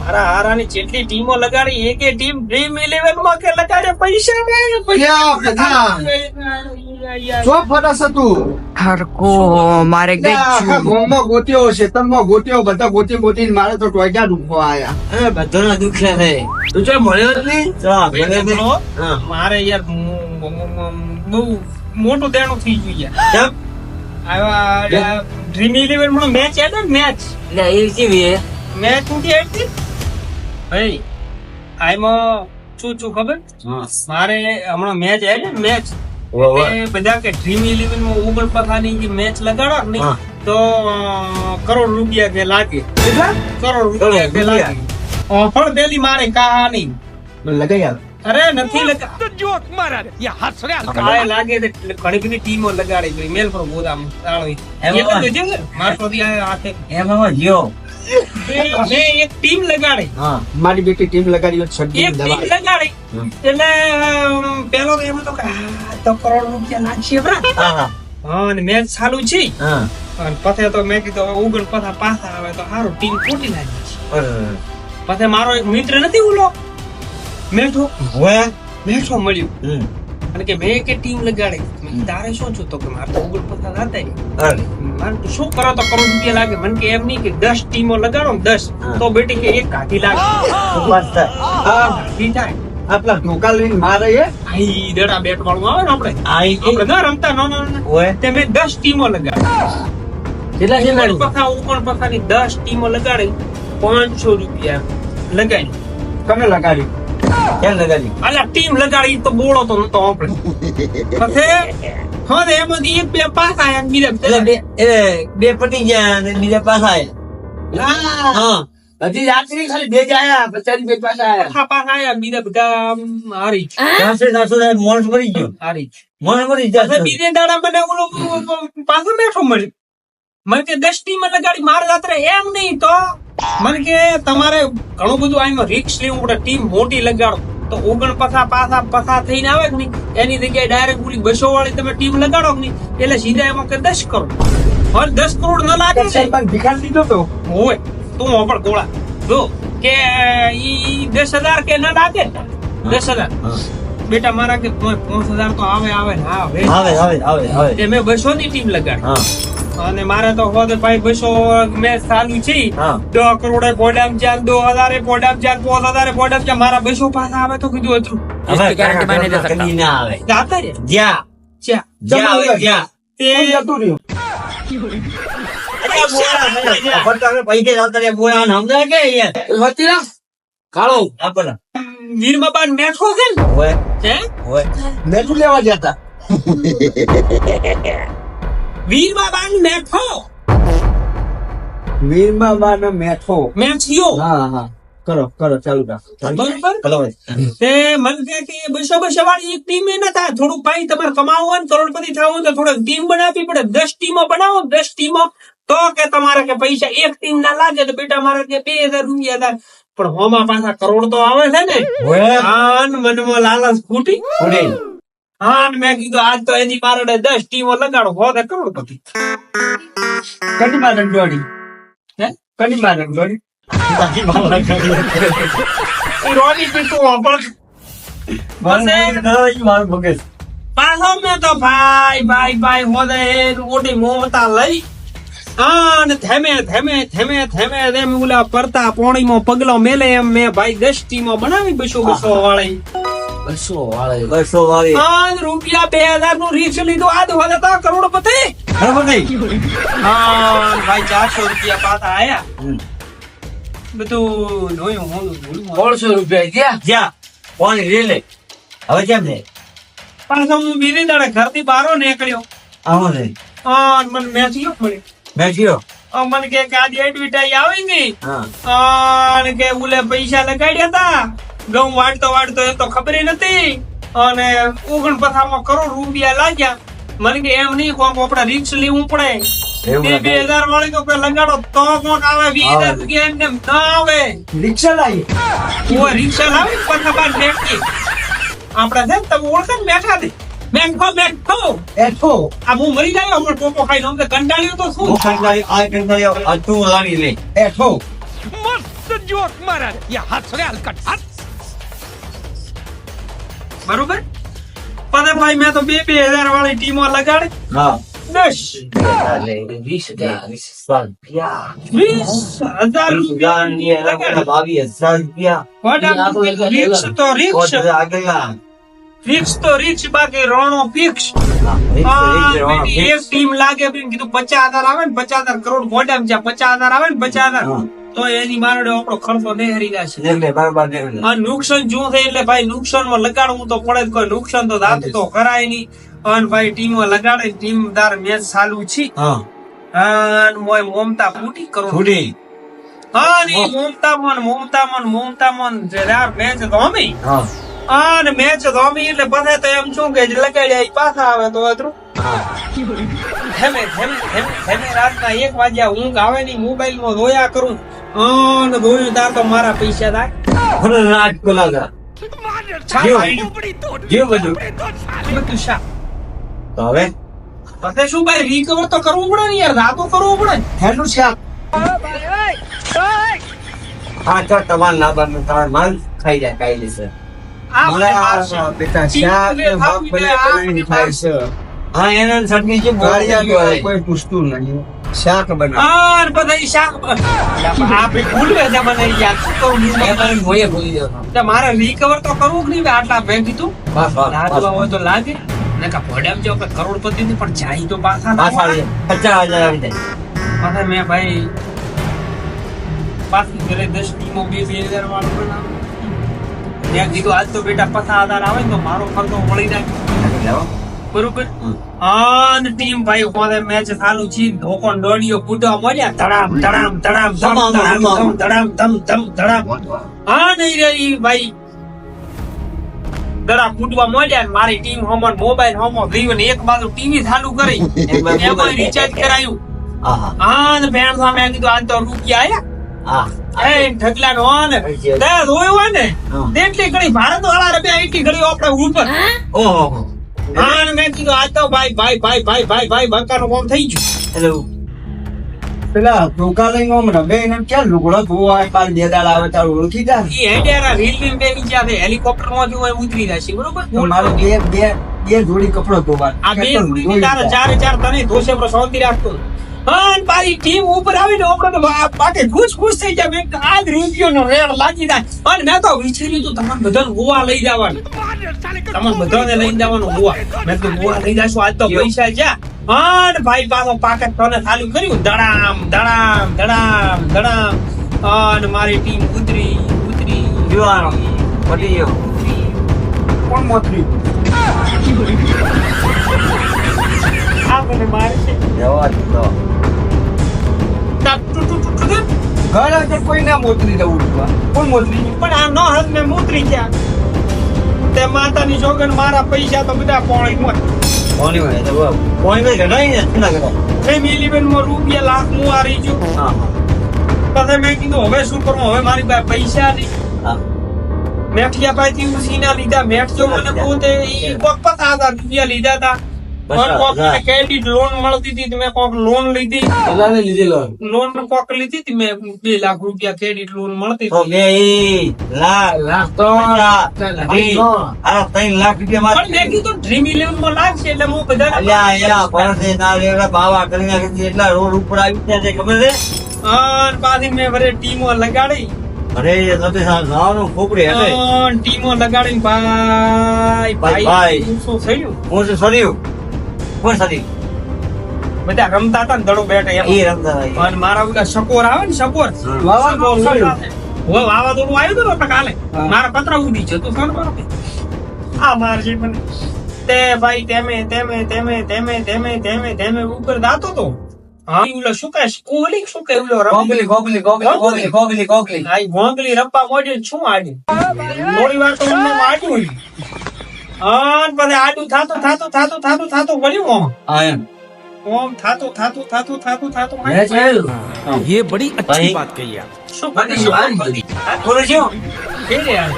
મારા હારાની જેટલી ટીમો લગાડી એકે ટીમ ડ્રીમ 11 માં કે લગાડે પૈસા જો ફરસ હતું હરકો મારે ગઈ ગોમમાં ગોત્યો શેતનમાં ગોત્યો બધા ગોતીને મારે તો ટોયજા ડૂબવા આયા બધાના દુઃખ છે તું જો મળ્યો જ નહીં મારે યાર બહુ મોટું દેણું થઈ ગયું યાર આવા ડ્રીમ 11 માં મેચ છે ને મેચ એટલે એ કેવી મેચ ઉઠી હતી ભાઈ આમાં શું ખબર મારે હમણાં મેચ આવી ને મેચ બધા કે ડ્રીમ 11 માં 49 ની મેચ લગાડો ને તો કરોડ રૂપિયા કે લાગે કરોડ રૂપિયા કે લાગે ઓફર દેલી મારે કહાની લગાઈ અરે નથી લગાડે લાગે ઘણી બધી ટીમો લગાડી ગઈ મેલ પર ગોદામ એમાં ગયો એક ટીમ લગાડી મારી બેટી ટીમ લગાડી એક ટીમ લગાડી એટલે પેલો તો એમાં તો તો કરોડ રૂપિયા લાગશે હા અને મેચ ચાલુ છે અને પછી તો મેં કીધું ઉગણ પાછા આવે તો સારું ટીમ ફૂટી લાગી પછી મારો એક મિત્ર નથી ઓલો મેઠો મળ્યું અને કે મેં કે ટીમ લગાડી તારે શું છું તો કે મારે તો 49 હતા મારે શું કરો તો કરોડ રૂપિયા લાગે મને કે એમ નહીં કે 10 ટીમો લગાડો ને 10 તો બેટી કે એક ઘાટી લાગે ઘાટી થાય આપલા ઢોકા લઈને મારે આઈ દડા બેટ વાળું આવે ને આપણે ના રમતા તે મેં 10 ટીમો લગાડી ની 10 ટીમો લગાડી 500 રૂપિયા લગાડી તમે લગાડી કેમ લગાડી અલા ટીમ લગાડી તો બોળો તો નતો આપણે પછી હવે એમાંથી એક બે પાસ આયા બીજા બે પટી ગયા અને બીજા પાછા આયા હજી રાત્રિ ખાલી બે જ આયા બચારી બે પાછા આયા પાસ આયા બીજા બધા હારી મોણસ મરી ગયો હારી મોણસ મરી જાય બીજે દાડા મને ઓલો પાછો બેઠો મળ્યો મને કે 10 ટીમ લગાડી મારે રાત્રે એમ નહીં તો મને કે તમારે ઘણું બધું આમાં રિક્સ લેવું પડે ટીમ મોટી લગાડો તો 49 પાછા થઈને આવે કે નહીં એની જગ્યાએ ડાયરેક્ટ ઓલી 200 વાળી તમે ટીમ લગાડો કે નહીં એટલે સીધા એમાં કે 10 કરોડ હવે 10 કરોડ ન લાગે ભિખારી દીધો તો હોય તું પણ ગોળા જો કે ઈ 10,000 કે ન લાગે 10,000 બેટા મારા કે 5,000 તો આવે તે મેં 200 ની ટીમ લગાડી અને મારે તો હોદે ભાઈ 200 મેચ ચાલુ છે 10 કરોડ પોડામ ચાલ 2000 પોડામ ચાલ 5000 પોડામ ચાલ મારા 200 પાછા આવે તો કીધું હતું ના આવે જાતા રે જ્યાં તે જતું રહ્યું વીરબાબા મેઠો છે ને મેઠું લેવા જતા વીરબાબા મેઠો વીરબાબા મેઠો મેઠિયો હા કરો ચાલુ રાખ બરોબર તે મને કે 200 વાળી એક ટીમ એ ના થાય થોડું ભાઈ તમારે કમાવું હોય કરોડપતિ થવું તો થોડું ટીમ બનાવવી પડે 10 ટીમો બનાવો 10 ટીમો તો કે તમારે કે પૈસા એક ટીમ ના લાગે તો બેટા મારે કે 2000 રૂપિયા થાય પણ હોમાં પાછા કરોડ તો આવે છે ને આન મનમાં લાલચ ફૂટી હા મેં કીધું આજ તો એની મારે 10 ટીમો લગાડો હોતે કરોડપતિ કડી માં રંગોડી કડી માં રંગોડી પાછો મેં તો ભાઈ હોદે ઓટી મોટા લઈ અને ધેમે ઓલા પરતા પોણીમાં પગલો મેલે એમ મેં ભાઈ 10 ટીમો બનાવી 200 વાળી 200 વાળી રૂપિયા 2000 નું રીચ લીધું આજ હોદે તો કરોડપતિ ભાઈ 400 રૂપિયા પાછા આયા બધું જોયું 150 રૂપિયા જ્યાં કોણ રેલે હવે કેમ છે પાછો હું બીજી દાડે ઘરથી બહાર નીકળ્યો આવો ને મને મેચિયો મળ્યો મેચિયો મને કે આજે એડવર્ટાઈઝ આવી ગઈ અને કે ઓલે પૈસા લગાડ્યા હતા ઘઉં વાળતો એમ તો ખબર નથી અને 49 કરોડ રૂપિયા લાગ્યા મને કે એમ નહીં કોક આપડે રિક્સ લેવું પડે 2000 વાળી તો લગાડો તો કોક આવે 20,000 રૂપિયા એમને ના આવે રિક્ષા લાવી રિક્ષા લાવી પછી બાદ બેઠી આપડે છે તમે ઓળખે ને બેઠા દે મેઠો આ હું મરી જાય હમણાં ટોપો ખાઈ લઉં કંટાળ્યો તો શું તું લાવી લે એઠો મસ્ત બરોબર પણ ભાઈ મેં તો 2,000 વાળી ટીમો લગાડી હા 10 એટલે 20,000 રૂપિયા 20,000 રૂપિયા ની અલગ 22,000 રૂપિયા વડા રિક્સ તો રિક્સ આગળના ફિક્સ તો રિક્સ બાકી રોણો ફિક્સ એક ટીમ લાગે કીધું 50,000 આવે ને 50,000 કરોડ મોઢામાં જ્યાં 50,000 આવે ને 50,000 તો એની મારો આપણો ખર્ચો નહીં હરી જશે અને નુકસાન જો થાય એટલે ભાઈ નુકસાન માં લગાડવું તો પડે જ. કોઈ નુકસાન તો થતું તો કરાય નહીં. અને ભાઈ ટીમો લગાડે ટીમદાર મેચ ચાલુ છે અને મોય મોમતા ફૂટી કરો હા ની મોમતામન યાર મેચ ધોમી અને મેચ ધોમી એટલે બધા તો એમ શું કે લગાડ્યા પાછા આવે તો અતરું રાતના 1 વાગ્યા ઊંઘ આવે નહીં મોબાઈલ માં જોયા કરું અને જોયું તાર તો મારા પૈસા થાય બધું શા તો હવે પછી શું ભાઈ રિકવર તો કરવું પડે ને યાર રાતો કરવું પડે ને. હેલું શાક હા તો તમારે ના બને તમારે માલ ખાઈ જાય કાયદેસર મને આ બેટા શાક ને મગફળી કરીને ખાય છે. હા એના ચટણી છે ગાળિયા કોઈ પૂછતું નહીં. શાક બનાવ અને બધા શાક આપણે ભૂલવે છે મને યાર શું કરું ભૂલી જાવ તો મારે રિકવર તો કરવું જ નહીં ભાઈ. આટલા ભેગ કીધું બસ લાદવા હોય તો લાગે ને કા ભોડામ જો કરોડપતિ ની પણ જાય તો પાછા ના પાછા આવે. 50,000 આવી જાય પાછા મેં ભાઈ પાછી ઘરે 10 ટીમો 2,000 વાળું બનાવ્યું. મેં કીધું આજ તો બેટા 50,000 આવે ને તો મારો ખર્ચો મળી જાય બરોબર. અને ટીમ ભાઈ કોને મેચ ચાલુ છે ધોકો દોડીઓ ફૂટવા મળ્યા ધડામ ધડામ ધડામ ધડામ ધડામ ધમ ધમ ધડામ હા નહીં રે ઈ ભાઈ દડા ફૂટવા મળ્યા ને મારી ટીમ હોમર મોબાઈલ હોમર જીવન એક બાજુ ટીવી ચાલુ કરી એમાં રિચાર્જ કરાયું. હા ને બેન સામે કીધું આજ તો રૂપિયા આયા એ ઢગલા નો ને તે જોયું ને તેટલી ઘડી ભારત વાળા રૂપિયા એટલી ઘડી આપણે ઉપર ઓહો હા ને મેં કીધું આજ તો ભાઈ બંકાનું કામ થઈ ગયું. હેલો પેલા ટોકા લઈને આમ રમે એને ક્યાં લુગડો ધોવા પાર દેદાળ આવે તારું ઓળખી જાય. ઈ હેડિયારા રેલવે બે નીચે હેલિકોપ્ટર માં જોવા ઉતરી જશે બરોબર. તો મારે બે જોડી કપડો ધોવા આ બે જોડી તારે ચારે તને ધોશે પર શાંતિ રાખતો હા મારી ટીમ ઉપર આવીને આપણે પાકે ખુશ થઈ જાય. મેં આજ રૂપિયો નો રેડ લાગી જાય અને મેં તો વિચાર્યું તું તમારે બધાને ગોવા લઈ જવાનું તમારે બધાને લઈ જવાનું ગોવા. મેં તો ગોવા લઈ જશું આજ તો પૈસા જ્યાં અને ભાઈ પાછો પાકેટ તને ચાલુ કર્યું ધડામ ધડામ ધડામ ધડામ અને મારી ટીમ ઉતરી યુવાનો પડી ગયો કોણ મોતરી આ મને મારે છે જવા દો ઘર આગળ કોઈ ના મોતરી જવું કોણ મોતરી પણ આ નો હદ મેં મૂતરી ગયા તે માતાની સોગન મારા પૈસા તો બધા પોણી માં કોની હોય તો કોઈ ને ઘટાઈ ને ના ઘટાઈ ફેમિલી બેન માં રૂપિયા લાખ હું આ રહી છું. હા પછી મેં કીધું હવે શું કરું હવે મારી પાસે પૈસા નહીં. હા મેઠિયા પાસેથી હું સીના લીધા મેઠ જો મને પોતે ઈ કોક 50,000 રૂપિયા લીધા હતા અને કોક મને ક્રેડિટ લોન મળતી હતી મેં કોક લોન લીધી બધાને લીધેલો લોન કોક લીધી હતી મેં 2 લાખ રૂપિયા ક્રેડિટ લોન મળતી તો હતી. બે લાખ તો 3 લાખ રૂપિયા પણ મેં કીધું ડ્રીમ 11 માં લાગશે એટલે હું બધાને અલ્યા પરસે ના રેલા બાવા કરીને એટલા રોડ ઉપર આવી ગયા છે ખબર છે અને પાછી મેં વરે ટીમો લગાડી અરે નથી સાવાનું ખોપડી હે ટીમો લગાડીને ભાઈ ભાઈ. શું થયું હું શું સર્યું કોણ સરી બધા રમતા હતા ને દડો બેઠા એમ એ રમતા હતા અને મારા ઓલા સકોર આવે ને સકોર વાવાઝોડું થયું. હવે વાવાઝોડું આવ્યું હતું ને આપણે કાલે મારા પતરા ઉડી જતું સર બરોબર આ મારજી મને તે ભાઈ તેમે ઉપર દાતો તો હા ઓલો શું કહે કોહલી શું કહે ઓલો ગોગલી ભાઈ ભોંગલી રપ્પા મોઢે શું આડ્યું થોડી વાર તો મને આડ્યું અને પછી આડું થાતું વળ્યું આ એમ ઓમ થાતું મેચ આવ્યું ये बड़ी अच्छी बात कही आप શું બધી થોડું શું કેરે યાર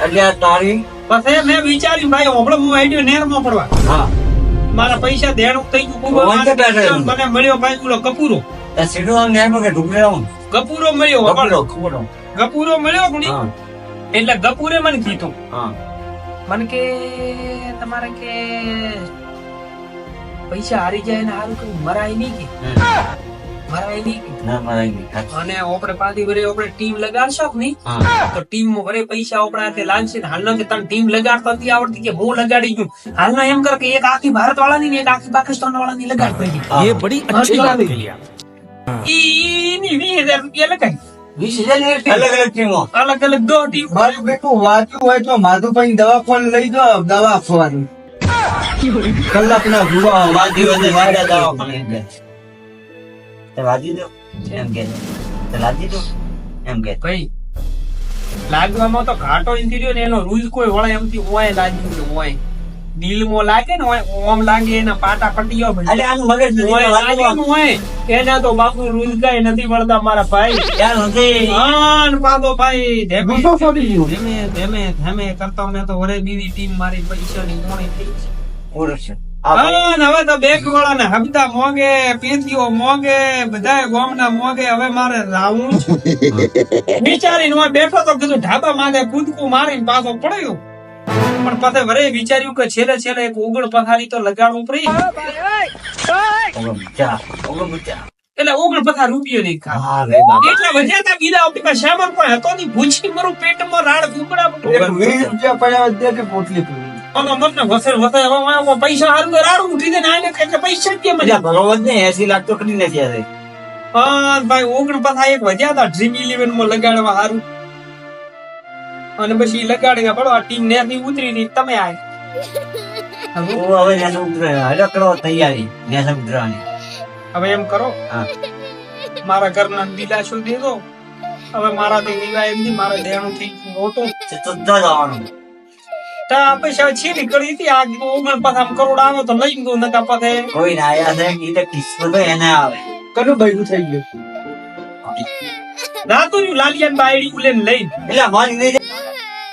અલ્યા તારી પછી મેં વિચાર્યું ભાઈ હમણાં હું આઈડિયો નેરમાં પડવા હા મારા પૈસા દેણું થઈ ગયું વાંધો બેઠો. મને મળ્યો ભાઈ ઓલો કપૂરો એ સીધું આમ ન્યાયમાં કે ઢુકડે આમ ગપુરો મળ્યો ખબરો ખબરો ગપુરો મળ્યો કે નહીં? હા એટલે ગપુરે મને કીધું હા મને કે તમારે કે પૈસા હારી જાય ને હારું કે મરાય નહીં કે મરાય નહીં કે ના મારા નહીં અને આપણે પાછી વરે આપણે ટીમ લગાડશો કે નહીં હા તો ટીમ માં વરે પૈસા આપણા હાથે લાગશે ને હાલનો કે તને ટીમ લગાડતા નથી આવડતી કે હું લગાડી ગયું હાલનો એમ કર કે એક આખી ભારત વાળાની ને એક આખી પાકિસ્તાન વાળાની લગાડ પડી ये बड़ी अच्छी बात कही आप ઈ 20,000 રૂપિયા લગાડી 20,000 અલગ અલગ ટીમો અલગ અલગ દો ટીમ મારું બેટું વાંચ્યું હોય તો માધુભાઈ દવાખાને લઈ જાઓ દવા આપવાની કલાકના ભૂવા વાદી વધે વાડા દાવા પણ એમ કે તે વાદી દો એમ કે તે લાદી દો એમ કે ભાઈ લાગવામાં તો ઘાટો ઇન્ટિરિયર ને એનો રૂલ કોઈ વળે એમથી હોય લાગ્યું કે હોય દિલમાં લાગે ને હોય ઓમ લાગે એના પાટા પટીઓ અરે આનું મગજ હોય લાગેલું હોય એના તો બાપુ રૂલ કઈ નથી વળતા મારા ભાઈ ક્યાં નથી આન પાદો ભાઈ ગુસ્સો છોડી ગયો. ધેમે કરતા મેં તો વરે બીજી ટીમ મારી પૈસાની મોણી થઈ છે. પુરુષ આન હવે તો બેંક વાળાને હપ્તા મોંઘે પેટીઓ મોંઘે બધાય ગામના મોંઘે હવે મારે રાવું વિચારીને હું બેઠો તો કીધું ઢાબા માથે કૂદકું મારીને પાછો પડ્યો પણ પછી વરે વિચાર્યું કે છેલ્લે એક ઉગડ પથારી તો લગાડવું પડી એટલે ઉગડ પથાર રૂપિયો નહીં ખા હા રે બાબા એટલા વધ્યા તા બીજા આપણી પાસે સામાન પણ હતો નહીં ભૂછી મારું પેટમાં રાડ કુકડા 20 રૂપિયા પડ્યા દે કે પોટલી પીવી અને મને વસર વસાય હવે પૈસા હારું તો રાડું ઉઠી દે ને આને એટલે પૈસા જ કેમ મજા બરોબર ને 80 લાખ તો કરી નથી આજે હા ભાઈ ઓગણ પાછા એક વધ્યા હતા ડ્રીમ 11 માં લગાડવા હારું અને પછી લગાડ્યા પડો આ ટીમ નેથી ઉતરી ની તમે આય હવે નેસ ઉતરે હલો કરો તૈયારી નેસ ઉતરવાની હવે એમ કરો હા મારા ઘરના દિલાસો દે દો હવે મારાથી દીવા એમ નહીં મારા દેણું થઈ ગયું મોટો તો જવાનું તા પૈસા છેલી કરી હતી આ ઓગણ પાછા કરોડ આવે તો લઈ ગયો નકા પાછે કોઈ ના આયા છે ઈ તો કિસ્મત એને આવે કનું બૈરું થઈ ગયું રાતું લાલિયાન બાયડી ઉલેન લઈ એટલે મારી નહીં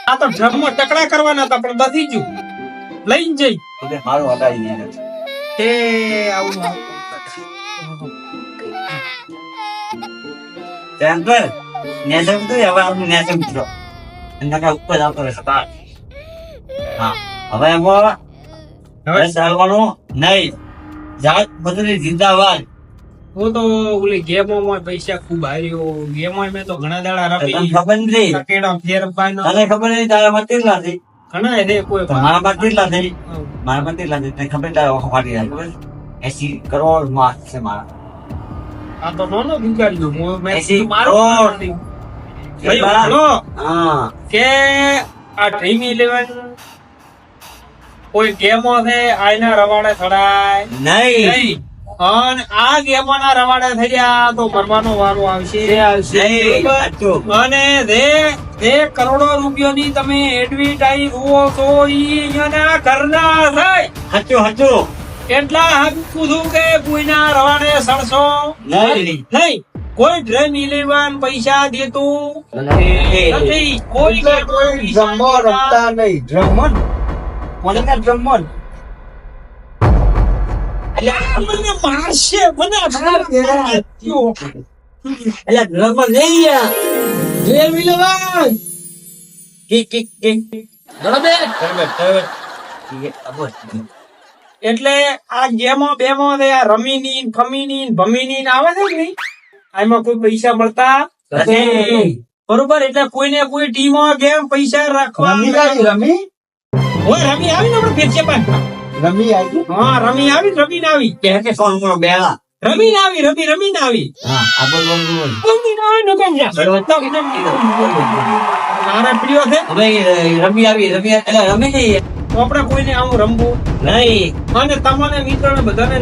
આ તો ડ્રમમાં ટકરા કરવાના હતા પણ બધી ગયું લઈને જઈ તો મારું હટાવી દે તે આવું તેમ કર નેસ ઉતરે હવે આપણે નેસ ઉતરો નકા ઉપર આવતો રહેશે હા હવે એમ હવે ચાલવાનું નહીં જાત બદલી જિંદાબાદ હું તો ઓલી ગેમોમાં પૈસા ખૂબ હાર્યો ગેમોમાં મેં તો ઘણા દાડા તને રમી ખબર નથી ટકેડા ફેરફાઈનો તને ખબર નથી તારા માં કેટલા થઈ ઘણા રે કોઈ મારા માં કેટલા થઈ મારા માં કેટલા થઈ તને ખબર તારા ઓખો ફાટી જાય ખબર 80 કરોડ માં છે મારા આ તો નોનો ભિખારી હું મેં 80 મારો કરોડ. ભાઈ બોલો હા કે આ ડ્રીમ 11 કોઈ ગેમો છે આયના રવાડે થડાય નહીં નહીં અને આ ગેમો ના રવાડે થયા તો મરવાનો વારો આવશે નહીં સાચું. અને જે કરોડો રૂપિયાની તમે એડવર્ટાઈઝ જુઓ તો ઈ અહીંયાના ઘરના છે સાચું સાચું એટલા હકું છું કે કોઈના રવાડે સડશો નહીં નહીં કોઈ ડ્રીમ 11 પૈસા દેતું નથી કોઈ કે કોઈ ડ્રમો રમતા નહીં ડ્રમન કોના ડ્રમન મને મારશે મને એટલે રમત નહીં યાર ડ્રીમ 11 એટલે આ ગેમો બેમો છે આ રમીની ફમીની ભમીની આવે છે ને આમાં કોઈ પૈસા મળતા નથી બરોબર એટલે કોઈને કોઈ ટીમો ગેમ પૈસા રાખવા રમી આવી રમી ઓય રમી આવી ને આપણે ફેર છે પણ રમી આવી હા રમી આવી રમી ના આવી કે કે કોણ કોણ બેલા રમી ના આવી રમી ના આવી હા આ બોલ બોલ બોલ રમી ના આવી નકમ જા મારા પ્રિય છે હવે રમી આવી રમી એટલે રમી નહીં તો આપણે કોઈને આવું રમવું નહીં અને તમારે મિત્રોને બધાને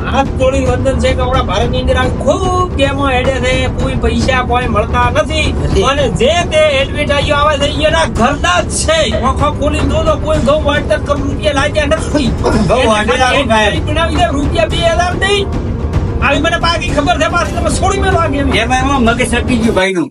હાથ જોડી વંદન છે કે આપણા ભારતની અંદર આવી ખૂબ ગેમો હેડે છે કોઈ પૈસા કોઈ મળતા નથી અને જે તે એડવર્ટાઈઝ આવે છે એના ઘરના જ છે આંખો ખોલી દો કોઈ ગૌ વાટતર કરોડ રૂપિયા લાગ્યા નથી ગૌ વાટતર આવું કાંઈ. બનાવી દે રૂપિયા 2000 નહીં આવી મને પાકી ખબર છે પાછી તમે છોડી મેળવા ગેમ એમાં મગજ સટી ગયું ભાઈ નું